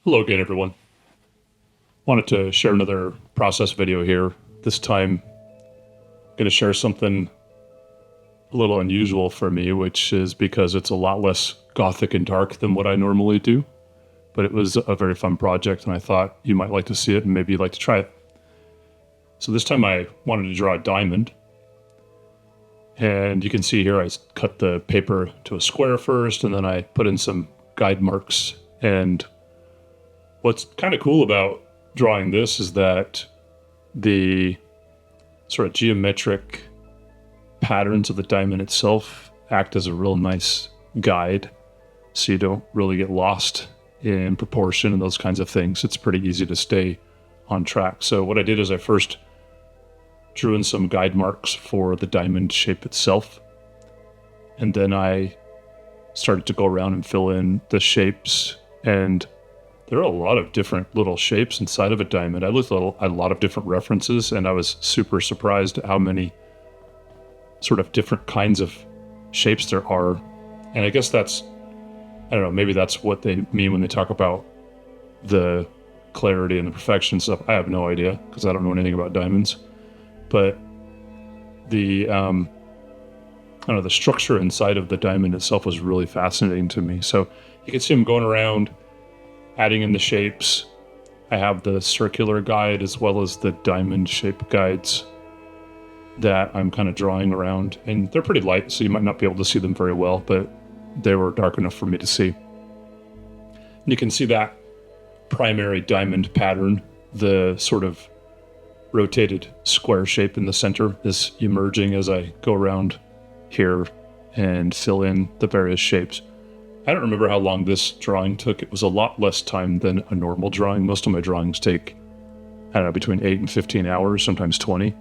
Hello again, everyone. Wanted to share another process video here. This time, going to share something a little unusual for me, which is because it's a lot less gothic and dark than what I normally do. But it was a very fun project, and I thought you might like to see it and maybe you'd like to try it. So this time I wanted to draw a diamond. And you can see here I cut the paper to a square first, and then I put in some guide marks. And what's kind of cool about drawing this is that the sort of geometric patterns of the diamond itself act as a real nice guide, so you don't really get lost in proportion and those kinds of things. It's pretty easy to stay on track. So what I did is I first drew in some guide marks for the diamond shape itself, and then I started to go around and fill in the shapes. And there are a lot of different little shapes inside of a diamond. I looked at a lot of different references, and I was super surprised at how many sort of different kinds of shapes there are. And I guess that's, I don't know, maybe that's what they mean when they talk about the clarity and the perfection stuff. I have no idea, because I don't know anything about diamonds. But the, I don't know, the structure inside of the diamond itself was really fascinating to me. So you can see them going around, adding in the shapes. I have the circular guide as well as the diamond shape guides that I'm kind of drawing around. And they're pretty light, so you might not be able to see them very well, but they were dark enough for me to see. And you can see that primary diamond pattern, the sort of rotated square shape in the center, is emerging as I go around here and fill in the various shapes. I don't remember how long this drawing took. It was a lot less time than a normal drawing. Most of my drawings take, I don't know, between 8 and 15 hours, sometimes 20.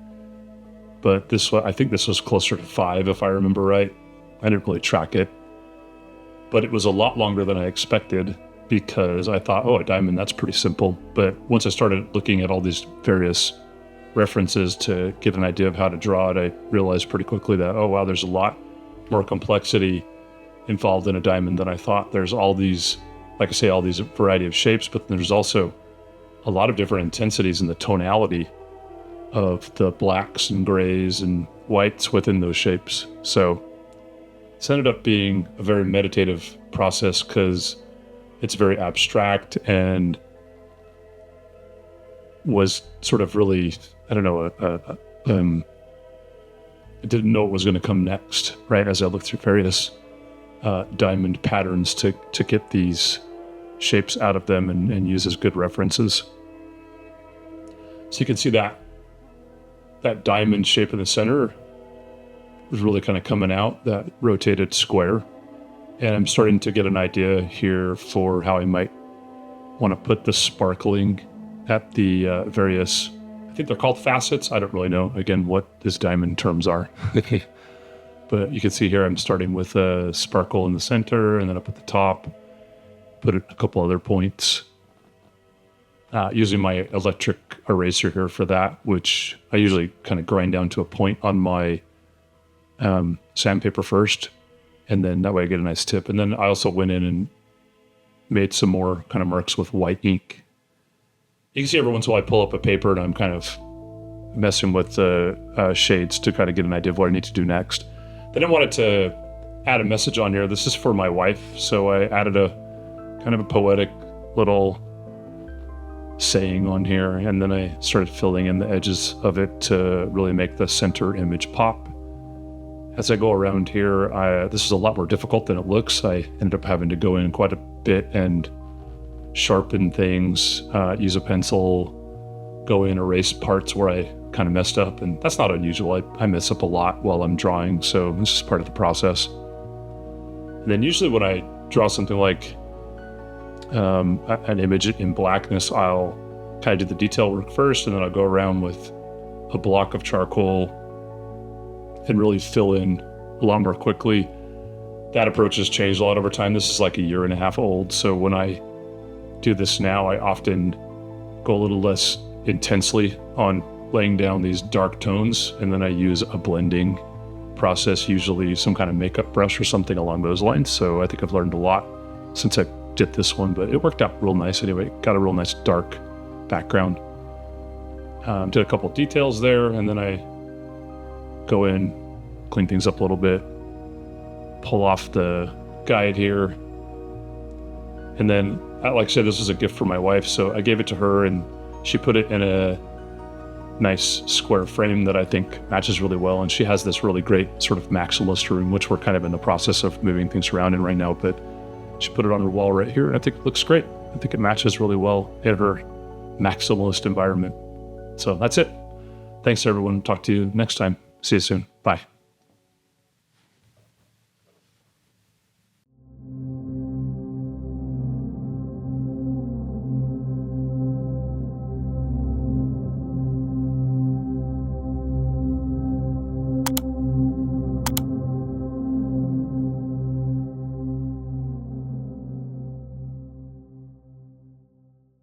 But this one, I think this was closer to 5, if I remember right. I didn't really track it. But it was a lot longer than I expected, because I thought, oh, a diamond, that's pretty simple. But once I started looking at all these various references to get an idea of how to draw it, I realized pretty quickly that, oh, wow, there's a lot more complexity involved in a diamond than I thought. There's all these, like I say, all these variety of shapes, but there's also a lot of different intensities in the tonality of the blacks and grays and whites within those shapes. So it's ended up being a very meditative process, because it's very abstract and was sort of really, I don't know, I didn't know what was going to come next, right? As I looked through various diamond patterns to get these shapes out of them and use as good references. So you can see that diamond shape in the center was really kind of coming out, that rotated square. And I'm starting to get an idea here for how I might want to put the sparkling at the various, I think they're called facets. I don't really know, again, what these diamond terms are. But you can see here I'm starting with a sparkle in the center, and then up at the top, put a couple other points. Using my electric eraser here for that, which I usually kind of grind down to a point on my sandpaper first, and then that way I get a nice tip. And then I also went in and made some more kind of marks with white ink. You can see every once in a while I pull up a paper and I'm kind of messing with the shades to kind of get an idea of what I need to do next. Then I wanted to add a message on here. This is for my wife, so I added a kind of a poetic little saying on here, and then I started filling in the edges of it to really make the center image pop. As I go around here, this is a lot more difficult than it looks. I ended up having to go in quite a bit and sharpen things, use a pencil, go in, erase parts where I kind of messed up, and that's not unusual. I mess up a lot while I'm drawing, so this is part of the process. And then usually when I draw something like an image in blackness, I'll kind of do the detail work first, and then I'll go around with a block of charcoal and really fill in a lot more quickly. That approach has changed a lot over time. This is like 1.5 years old, so when I do this now, I often go a little less intensely on laying down these dark tones, and then I use a blending process, usually some kind of makeup brush or something along those lines. So I think I've learned a lot since I looked at this one, but it worked out real nice anyway. Got a real nice dark background. Did a couple details there, and then I go in, clean things up a little bit, pull off the guide here. And then, like I said, this was a gift from my wife, so I gave it to her, and she put it in a nice square frame that I think matches really well. And she has this really great sort of maximalist room, which we're kind of in the process of moving things around in right now, but she put it on her wall right here, and I think it looks great. I think it matches really well in her maximalist environment. So that's it. Thanks, everyone. Talk to you next time. See you soon. Bye.